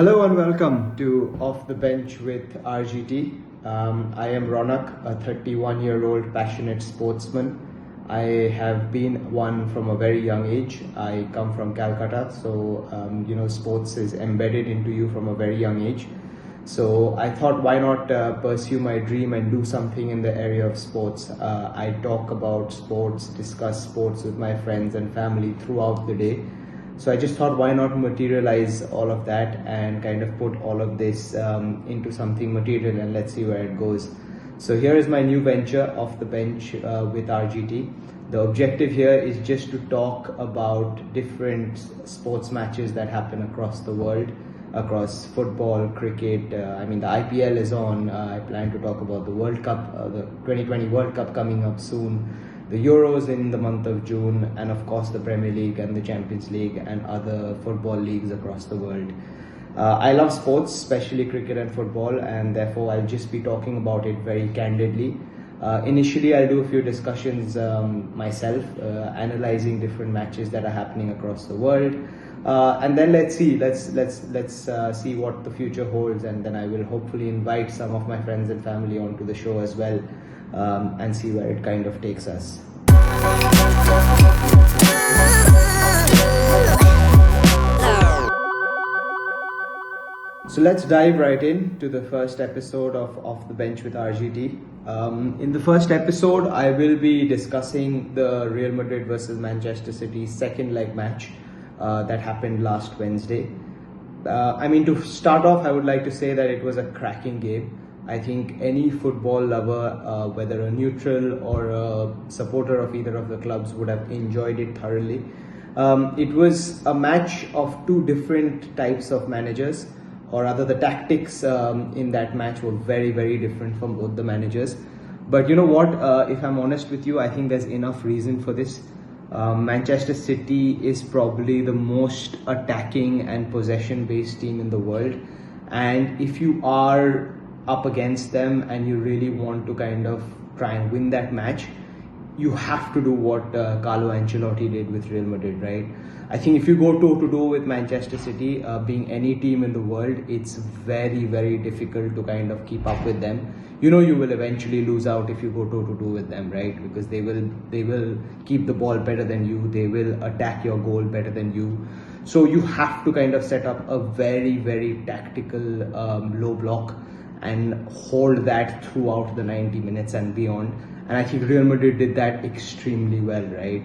Hello and welcome to Off the Bench with RGT. I am Ronak, a 31-year-old passionate sportsman. I have been one from a very young age. I come from Calcutta, so sports is embedded into you from a very young age. So I thought, why not pursue my dream and do something in the area of sports. I talk about sports, discuss sports with my friends and family throughout the day. So I just thought, why not materialize all of that and kind of put all of this into something material, and let's see where it goes. So here is my new venture, Off the Bench with RGT. The objective here is just to talk about different sports matches that happen across the world, across football, cricket. The IPL is on. I plan to talk about the World Cup, the 2020 World Cup coming up soon, the Euros in the month of June, and of course the Premier League and the Champions League and other football leagues across the world. I love sports, especially cricket and football, and therefore I'll just be talking about it very candidly. Initially, I'll do a few discussions myself, analyzing different matches that are happening across the world, and then let's see what the future holds, and then I will hopefully invite some of my friends and family onto the show as well, and see where it kind of takes us. So let's dive right into the first episode of Off the Bench with RGT. In the first episode, I will be discussing the Real Madrid versus Manchester City second leg match that happened last Wednesday. To start off, I would like to say that it was a cracking game. I think any football lover, whether a neutral or a supporter of either of the clubs, would have enjoyed it thoroughly. It was a match of two different types of managers, or rather the tactics in that match were very, very different from both the managers. But you know what, if I'm honest with you, I think there's enough reason for this. Manchester City is probably the most attacking and possession-based team in the world. And if you are up against them and you really want to kind of try and win that match, you have to do what Carlo Ancelotti did with Real Madrid, right? I think if you go toe-to-toe with Manchester City, being any team in the world, it's very, very difficult to kind of keep up with them. You know you will eventually lose out if you go toe-to-toe with them, right? Because they will keep the ball better than you, they will attack your goal better than you. So you have to kind of set up a very, very tactical low block and hold that throughout the 90 minutes and beyond. And I think Real Madrid did that extremely well, right?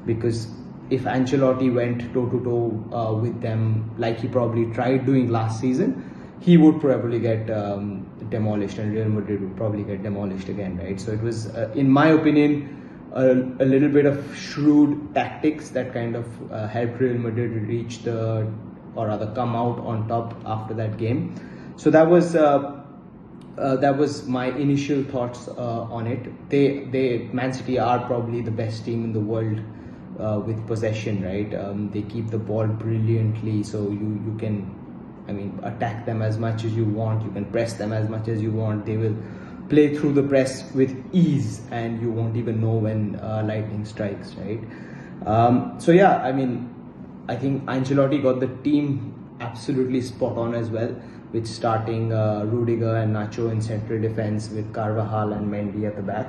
Because if Ancelotti went toe-to-toe with them like he probably tried doing last season, he would probably get demolished, and Real Madrid would probably get demolished again, right? So it was, in my opinion, a little bit of shrewd tactics that kind of helped Real Madrid reach come out on top after that game. So that was my initial thoughts on it. Man City are probably the best team in the world with possession, right? They keep the ball brilliantly, so you can, attack them as much as you want. You can press them as much as you want. They will play through the press with ease, and you won't even know when lightning strikes, right? I think Ancelotti got the team absolutely spot on as well, with starting Rudiger and Nacho in central defense, with Carvajal and Mendy at the back.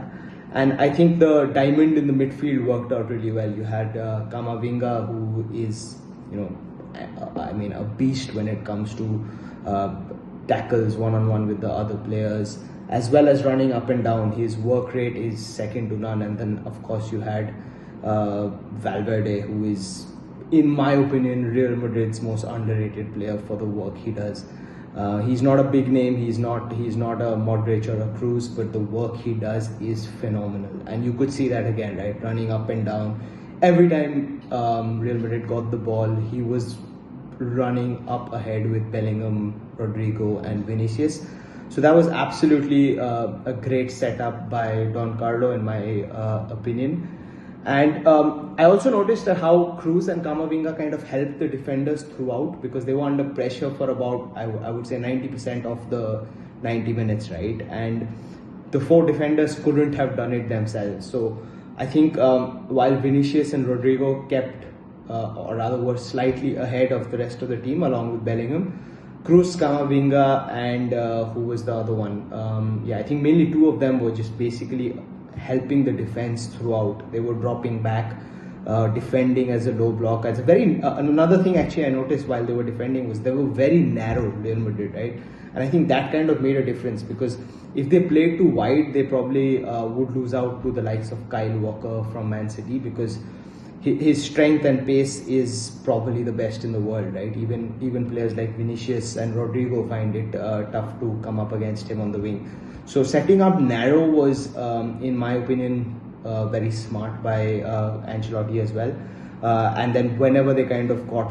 And I think the diamond in the midfield worked out really well. You had Camavinga, who is, a beast when it comes to tackles one-on-one with the other players, as well as running up and down. His work rate is second to none. And then, of course, you had Valverde, who is, in my opinion, Real Madrid's most underrated player for the work he does. He's not a big name, he's not a Modric or a Cruz, but the work he does is phenomenal. And you could see that again, right? Running up and down. Every time Real Madrid got the ball, he was running up ahead with Bellingham, Rodrigo and Vinicius. So that was absolutely a great setup by Don Carlo, in my opinion. And I also noticed that how Cruz and Camavinga kind of helped the defenders throughout, because they were under pressure for about, I would say, 90% of the 90 minutes, right? And the four defenders couldn't have done it themselves. So I think while Vinicius and Rodrigo kept, or rather were slightly ahead of the rest of the team along with Bellingham, Cruz, Camavinga, and who was the other one? I think mainly two of them were just basically helping the defense throughout. They were dropping back, defending as a low block. As a very another thing actually I noticed while they were defending was they were very narrow, Real Madrid, right? And I think that kind of made a difference, because if they played too wide, they probably would lose out to the likes of Kyle Walker from Man City, because his strength and pace is probably the best in the world, right? Even players like Vinicius and Rodrigo find it tough to come up against him on the wing. So setting up narrow was, in my opinion, very smart by Ancelotti as well. And then whenever they kind of got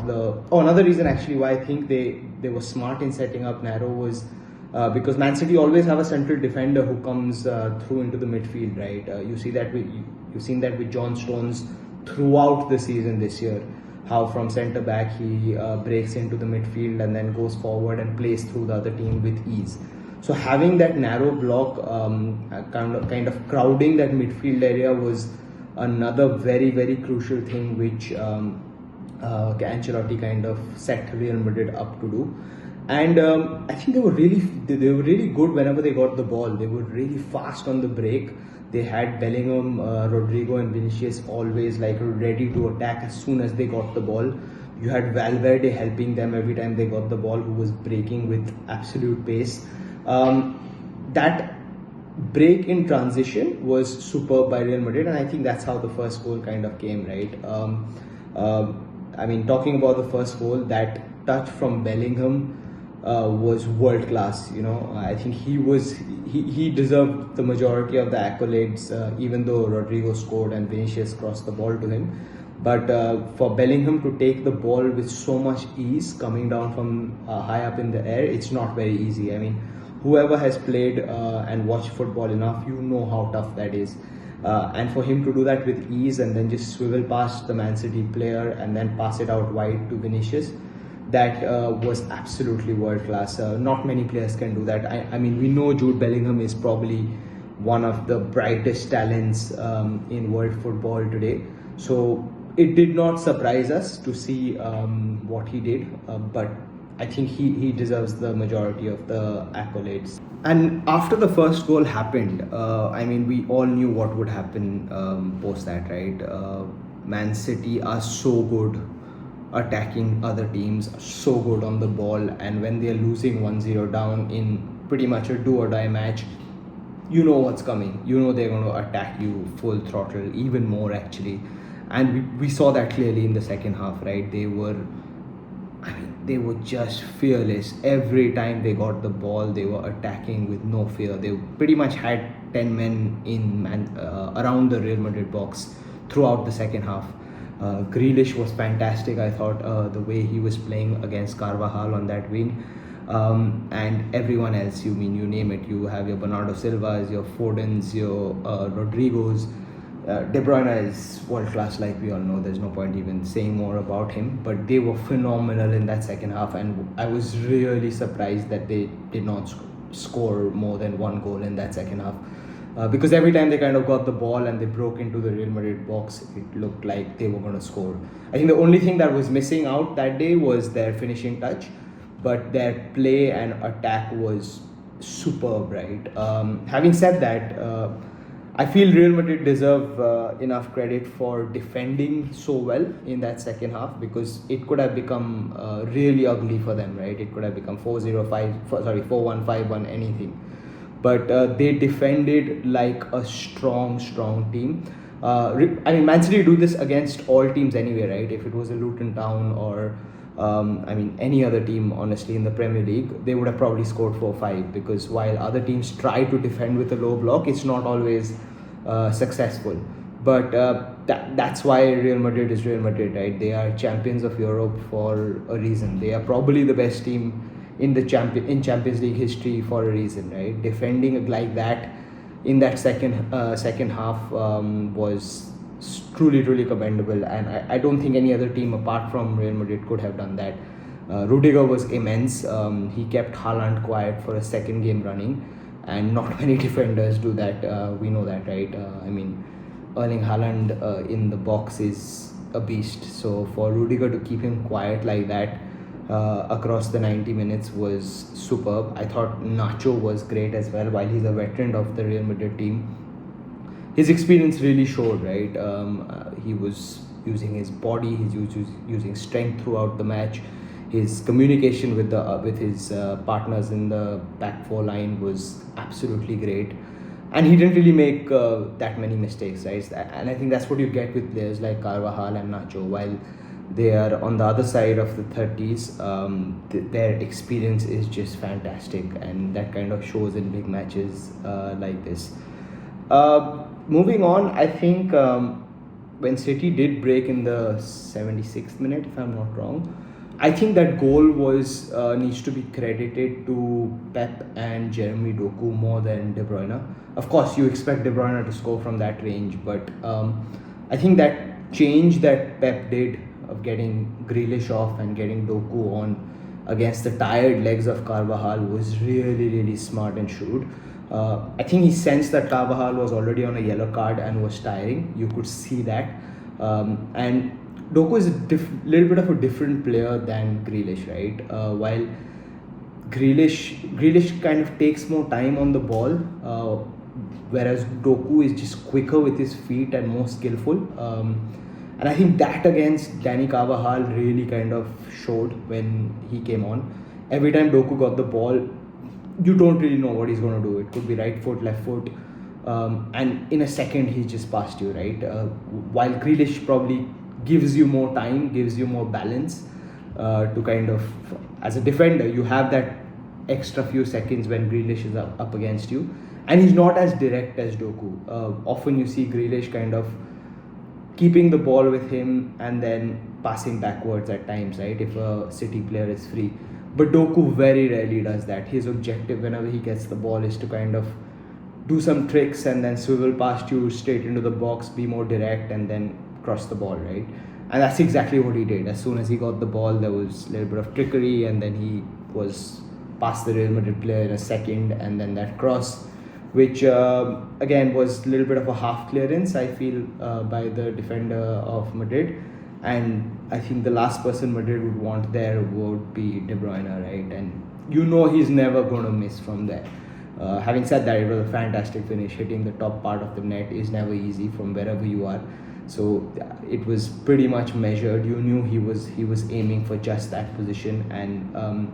another reason actually why I think they were smart in setting up narrow was because Man City always have a central defender who comes through into the midfield, right? You've seen that with John Stones throughout the season this year, how from centre back he breaks into the midfield and then goes forward and plays through the other team with ease. So having that narrow block, kind of crowding that midfield area was another very, very crucial thing which Ancelotti kind of set Real Madrid up to do. And I think they were really good whenever they got the ball. They were really fast on the break. They had Bellingham, Rodrigo and Vinicius always like ready to attack as soon as they got the ball. You had Valverde helping them every time they got the ball, who was breaking with absolute pace. That break in transition was superb by Real Madrid, and I think that's how the first goal kind of came, right? I mean, talking about the first goal, that touch from Bellingham was world class. You know, I think he deserved the majority of the accolades, even though Rodrigo scored and Vinicius crossed the ball to him. But for Bellingham to take the ball with so much ease coming down from high up in the air, it's not very easy. I mean, whoever has played and watched football enough, you know how tough that is. And for him to do that with ease and then just swivel past the Man City player and then pass it out wide to Vinicius, that was absolutely world class. Not many players can do that. I mean, we know Jude Bellingham is probably one of the brightest talents in world football today. So it did not surprise us to see what he did, but I think he deserves the majority of the accolades. And after the first goal happened, I mean, we all knew what would happen post that, right? Man City are so good attacking other teams, so good on the ball, and when they're losing 1-0 down in pretty much a do or die match, you know what's coming. You know they're going to attack you full throttle, even more actually. And we saw that clearly in the second half, right? They were just fearless. Every time they got the ball, they were attacking with no fear. They pretty much had 10 men around the Real Madrid box throughout the second half. Grealish was fantastic. I thought the way he was playing against Carvajal on that wing. And everyone else, you name it. You have your Bernardo Silvas, your Fodens, your Rodrigos. De Bruyne is world class, like we all know. There's no point even saying more about him. But they were phenomenal in that second half, and I was really surprised that they did not score more than one goal in that second half. Because every time they kind of got the ball and they broke into the Real Madrid box, it looked like they were going to score. I think the only thing that was missing out that day was their finishing touch, but their play and attack was superb, right? Having said that, I feel Real Madrid deserve enough credit for defending so well in that second half, because it could have become really ugly for them, right? It could have become 4-1, 5-1, anything. But they defended like a strong team. I mean, Man City do this against all teams anyway, right? If it was a Luton Town or any other team, honestly, in the Premier League, they would have probably scored 4-5, because while other teams try to defend with a low block, it's not always successful. But that's why Real Madrid is Real Madrid, right? They are champions of Europe for a reason. They are probably the best team in Champions League history for a reason, right? Defending like that in that second half was truly commendable, and I don't think any other team apart from Real Madrid could have done that. Rudiger was immense. He kept Haaland quiet for a second game running, and not many defenders do that. We know that, right? Erling Haaland in the box is a beast. So for Rudiger to keep him quiet like that across the 90 minutes was superb. I thought Nacho was great as well. While he's a veteran of the Real Madrid team, his experience really showed, right? He was using his body, he's using strength throughout the match. His communication with his partners in the back four line was absolutely great, and he didn't really make that many mistakes, right? And I think that's what you get with players like Carvajal and Nacho. While they are on the other side of the 30s, their experience is just fantastic, and that kind of shows in big matches like this. Moving on, I think when City did break in the 76th minute, if I'm not wrong, I think that goal was needs to be credited to Pep and Jeremy Doku more than De Bruyne. Of course, you expect De Bruyne to score from that range, but I think that change that Pep did of getting Grealish off and getting Doku on against the tired legs of Carvajal was really, really smart and shrewd. I think he sensed that Carvajal was already on a yellow card and was tiring. You could see that. And Doku is a little bit of a different player than Grealish, right? While Grealish kind of takes more time on the ball, whereas Doku is just quicker with his feet and more skillful. And I think that against Danny Carvajal really kind of showed when he came on. Every time Doku got the ball, you don't really know what he's going to do. It could be right foot, left foot, and in a second he's just past you, right? While Grealish probably gives you more time, gives you more balance to kind of, as a defender, you have that extra few seconds when Grealish is up against you, and he's not as direct as Doku. Often you see Grealish kind of keeping the ball with him and then passing backwards at times, right, if a City player is free. But Doku very rarely does that. His objective whenever he gets the ball is to kind of do some tricks and then swivel past you straight into the box, be more direct, and then cross the ball, right? And that's exactly what he did. As soon as he got the ball, there was a little bit of trickery, and then he was past the Real Madrid player in a second, and then that cross, which again was a little bit of a half clearance, I feel, by the defender of Madrid. And I think the last person Madrid would want there would be De Bruyne, right? And you know he's never going to miss from there. Having said that, it was a fantastic finish. Hitting the top part of the net is never easy from wherever you are. So it was pretty much measured. You knew he was aiming for just that position, and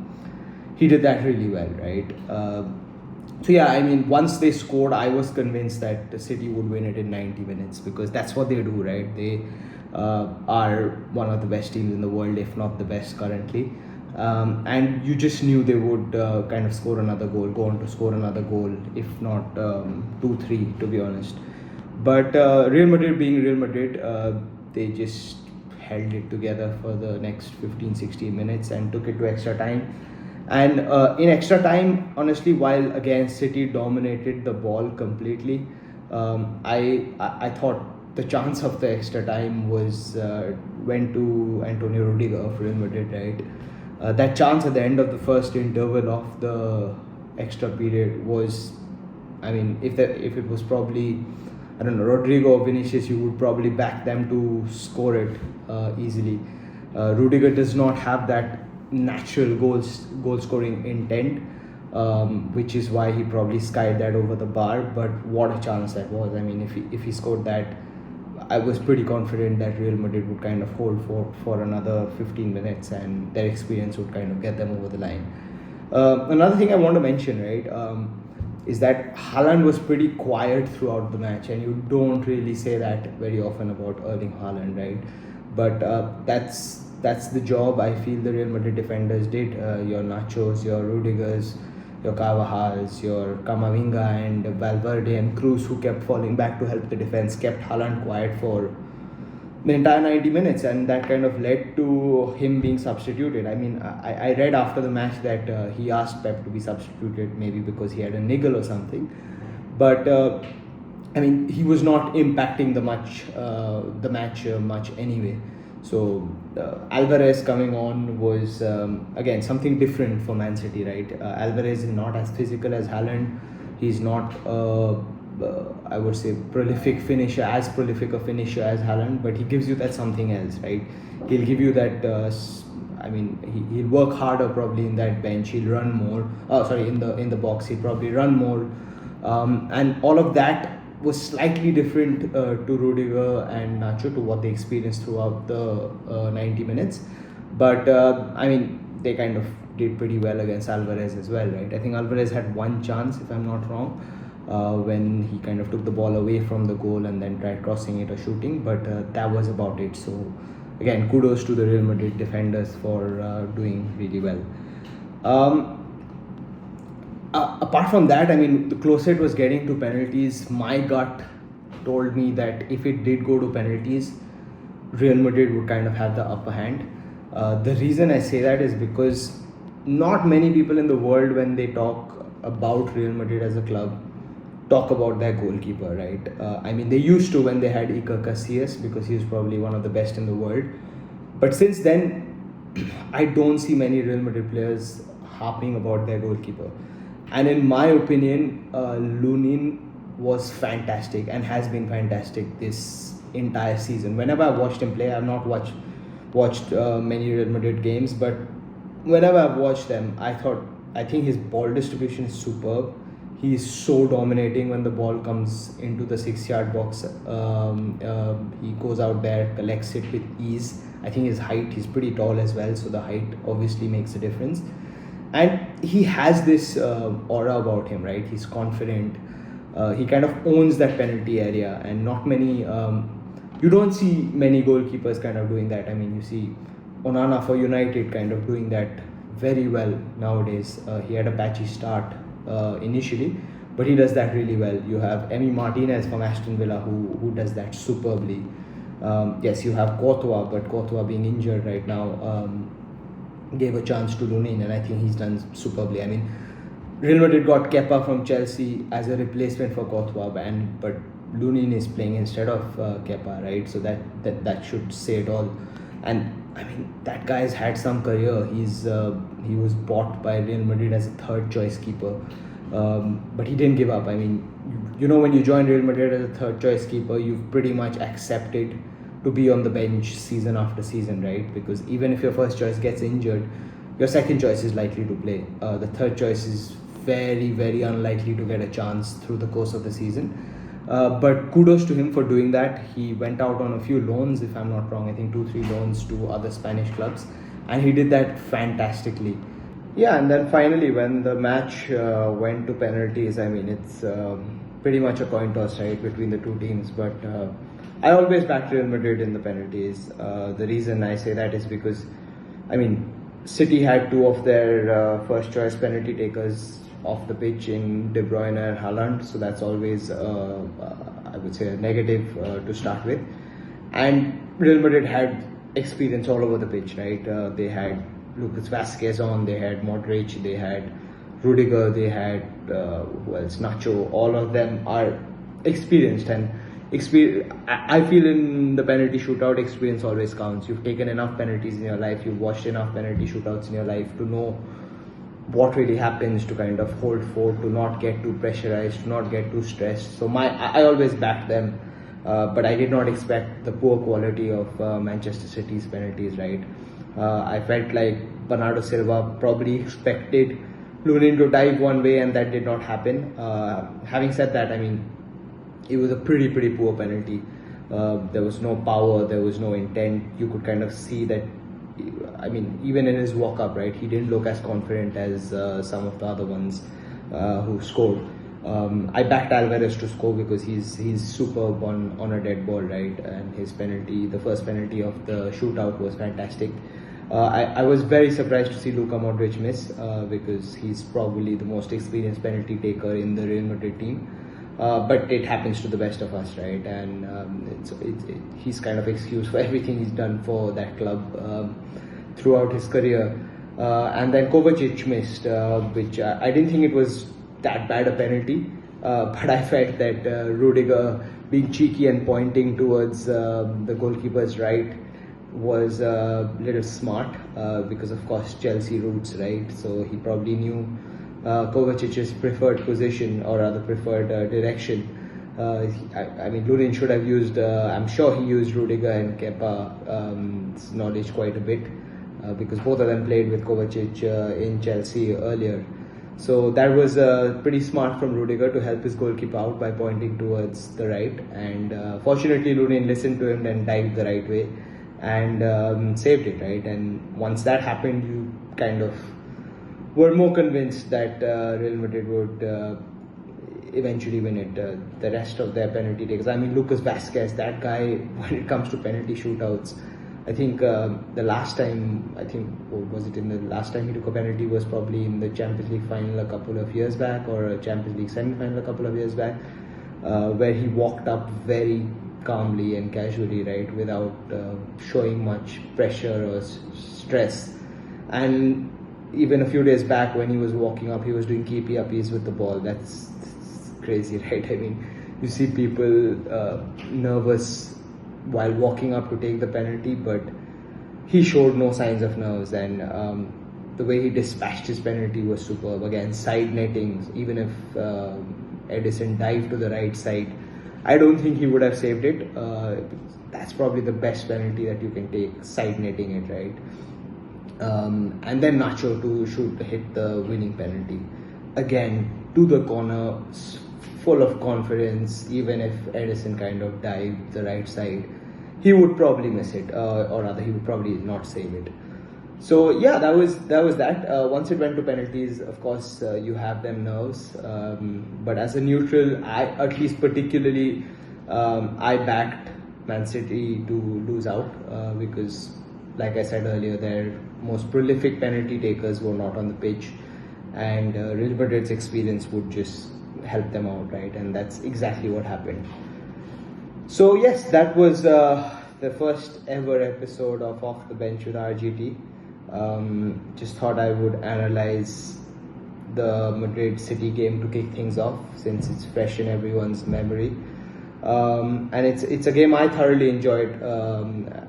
he did that really well, right? So yeah, I mean, once they scored, I was convinced that the City would win it in 90 minutes because that's what they do, right? They are one of the best teams in the world, if not the best currently. And you just knew they would kind of score another goal, go on to score another goal, if not 2-3, to be honest. But Real Madrid being Real Madrid, they just held it together for the next 15-16 minutes and took it to extra time. And in extra time, honestly, while again City dominated the ball completely, I thought the chance of the extra time went to Antonio Rudiger of Real Madrid, right? That chance at the end of the first interval of the extra period was, I mean, if it was probably, I don't know, Rodrigo or Vinicius, you would probably back them to score it easily. Rudiger does not have that natural goal scoring intent, which is why he probably skied that over the bar. But what a chance that was! I mean, if he scored that, I was pretty confident that Real Madrid would kind of hold for another 15 minutes, and their experience would kind of get them over the line. Another thing I want to mention, right, is that Haaland was pretty quiet throughout the match, and you don't really say that very often about Erling Haaland, right? But that's the job I feel the Real Madrid defenders did. Your Nachos, your Rudigers, your Carvajals, your Camavinga and Valverde and Cruz, who kept falling back to help the defense, kept Haaland quiet for the entire 90 minutes, and that kind of led to him being substituted. I mean, I read after the match that he asked Pep to be substituted, maybe because he had a niggle or something. But I mean, he was not impacting the match much anyway. So Alvarez coming on was again something different for Man City, right? Alvarez is not as physical as Haaland. He's not I would say prolific a finisher as Haaland, but he gives you that something else, right? He'll give you that I mean, he'll work harder probably in that bench. He'll run more. In the box, he'll probably run more, and all of that was slightly different to Rudiger and Nacho, to what they experienced throughout the 90 minutes. But I mean, they kind of did pretty well against Alvarez as well, right? I think Alvarez had one chance, if I'm not wrong, when he kind of took the ball away from the goal and then tried crossing it or shooting, but that was about it. So again, kudos to the Real Madrid defenders for doing really well. Apart from that, I mean, the closer it was getting to penalties, my gut told me that if it did go to penalties, Real Madrid would kind of have the upper hand. The reason I say that is because not many people in the world, when they talk about Real Madrid as a club, talk about their goalkeeper, right? I mean, they used to when they had Iker Casillas, because he was probably one of the best in the world. But since then, I don't see many Real Madrid players harping about their goalkeeper. And in my opinion, Lunin was fantastic and has been fantastic this entire season. Whenever I watched him play, I've not watched many Real Madrid games, but whenever I've watched them, I think his ball distribution is superb. He's so dominating when the ball comes into the 6-yard box. He goes out there, collects it with ease. I think his height, he's pretty tall as well, so the height obviously makes a difference. And he has this aura about him, right? He's confident. He kind of owns that penalty area, and not many, you don't see many goalkeepers kind of doing that. I mean, you see Onana for United kind of doing that very well nowadays. He had a patchy start initially, but he does that really well. You have Emi Martinez from Aston Villa who does that superbly. Yes, you have Courtois, but Courtois being injured right now gave a chance to Lunin, and I think he's done superbly. I mean, Real Madrid got Kepa from Chelsea as a replacement for Courtois, but Lunin is playing instead of Kepa, right? So that should say it all. And I mean, that guy's had some career. He was bought by Real Madrid as a third choice keeper, but he didn't give up. I mean, you know, when you join Real Madrid as a third choice keeper, you've pretty much accepted to be on the bench season after season, right? Because even if your first choice gets injured, your second choice is likely to play. The third choice is very, very unlikely to get a chance through the course of the season. But kudos to him for doing that. He went out on a few loans, if I'm not wrong. I think 2-3 loans to other Spanish clubs, and he did that fantastically. Yeah, and then finally, when the match went to penalties, I mean, it's pretty much a coin toss, right, between the two teams. But I always back Real Madrid in the penalties. The reason I say that is because, I mean, City had two of their first choice penalty takers off the pitch in De Bruyne and Haaland, so that's always I would say a negative to start with. And Real Madrid had experience all over the pitch, right? They had Lucas Vazquez on, they had Modric, they had Rudiger, they had who else? Nacho. All of them are experienced, and I feel in the penalty shootout, experience always counts. You've taken enough penalties in your life, you've watched enough penalty shootouts in your life to know what really happens, to kind of hold fort, to not get too pressurized, to not get too stressed. So I always backed them, but I did not expect the poor quality of Manchester City's penalties, right? I felt like Bernardo Silva probably expected Lunin to dive one way, and that did not happen. Having said that, I mean, it was a pretty poor penalty. There was no power, there was no intent. You could kind of see that. I mean, even in his walk-up, right, he didn't look as confident as some of the other ones who scored. I backed Alvarez to score because he's superb on a dead ball, right? And his penalty, the first penalty of the shootout, was fantastic. I was very surprised to see Luka Modric miss because he's probably the most experienced penalty taker in the Real Madrid team. But it happens to the best of us, right? And he's kind of excused for everything he's done for that club throughout his career. And then Kovacic missed, which I didn't think it was that bad a penalty, but I felt that Rudiger being cheeky and pointing towards the goalkeeper's right was a little smart because, of course, Chelsea roots, right? So he probably knew Kovacic's preferred position, or rather preferred direction. I mean, Lunin should have used, I'm sure he used Rudiger and Kepa's knowledge quite a bit. because both of them played with Kovacic in Chelsea earlier. So that was pretty smart from Rudiger to help his goalkeeper out by pointing towards the right, and fortunately Lunin listened to him and dived the right way and saved it, right? And once that happened, you kind of were more convinced that Real Madrid would eventually win it. The rest of their penalty takers, I mean, Lucas Vazquez, that guy, when it comes to penalty shootouts, I think the last time, last time he took a penalty was probably in the Champions League final a couple of years back, or a Champions League semi-final a couple of years back, where he walked up very calmly and casually, right, without showing much pressure or stress. And even a few days back when he was walking up, he was doing keepy-uppies with the ball. That's crazy, right? I mean, you see people nervous while walking up to take the penalty, but he showed no signs of nerves, and the way he dispatched his penalty was superb. Again, side netting, even if Edison dived to the right side, I don't think he would have saved it. That's probably the best penalty that you can take, side netting it, right? And then Nacho to hit the winning penalty. Again, to the corner, full of confidence. Even if Edison kind of dived the right side, he would probably miss it, or rather he would probably not save it. So yeah, that was that. Once it went to penalties, of course, you have them nerves. But as a neutral, I at least particularly, I backed Man City to lose out because, like I said earlier, their most prolific penalty takers were not on the pitch, and Real Madrid's experience would just help them out, right? And that's exactly what happened. So yes, that was the first ever episode of Off the Bench with RGT. Just thought I would analyze the Madrid City game to kick things off, since it's fresh in everyone's memory. And it's a game I thoroughly enjoyed,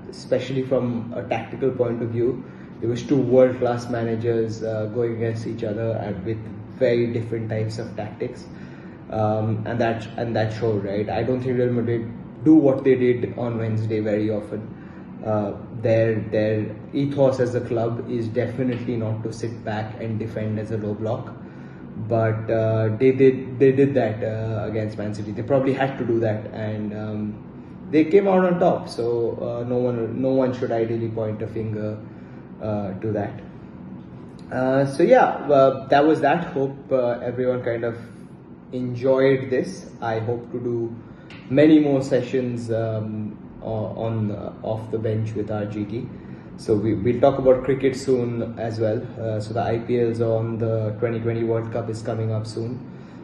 especially from a tactical point of view. It was two world-class managers going against each other and with very different types of tactics, and that showed, right? I don't think Real Madrid do what they did on Wednesday very often. Their ethos as a club is definitely not to sit back and defend as a low block, but they did that against Man City. They probably had to do that, and they came out on top. So no one should ideally point a finger to that. So yeah, that was that. Hope everyone kind of enjoyed this. I hope to do many more sessions on Off the Bench with RGT. So we'll talk about cricket soon as well. So the IPL's on, the 2020 World Cup is coming up soon.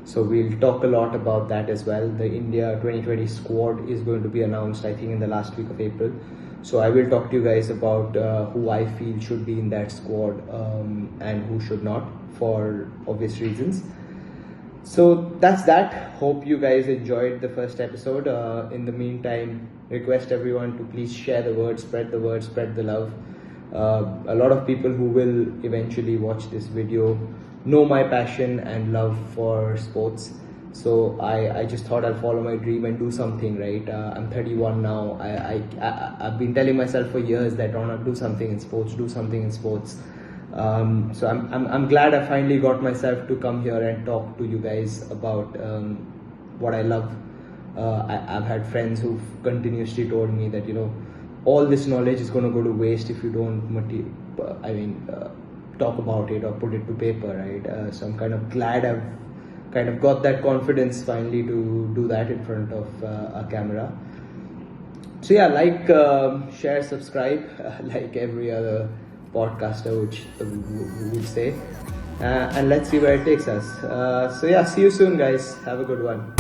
So we'll talk a lot about that as well. The India 2020 squad is going to be announced, I think, in the last week of April. So I will talk to you guys about who I feel should be in that squad and who should not, for obvious reasons. So that's that. Hope you guys enjoyed the first episode. In the meantime, request everyone to please share the word, spread the word, spread the love. A lot of people who will eventually watch this video know my passion and love for sports. So I just thought I'll follow my dream and do something, right? I'm 31 now. I've been telling myself for years that I want to do something in sports, So I'm glad I finally got myself to come here and talk to you guys about what I love. I've had friends who've continuously told me that, all this knowledge is going to go to waste if you don't talk about it or put it to paper, right? So I'm kind of glad I've kind of got that confidence finally to do that in front of a camera. So yeah, like, share, subscribe, like every other podcaster would say, and let's see where it takes us. So yeah, see you soon, guys. Have a good one.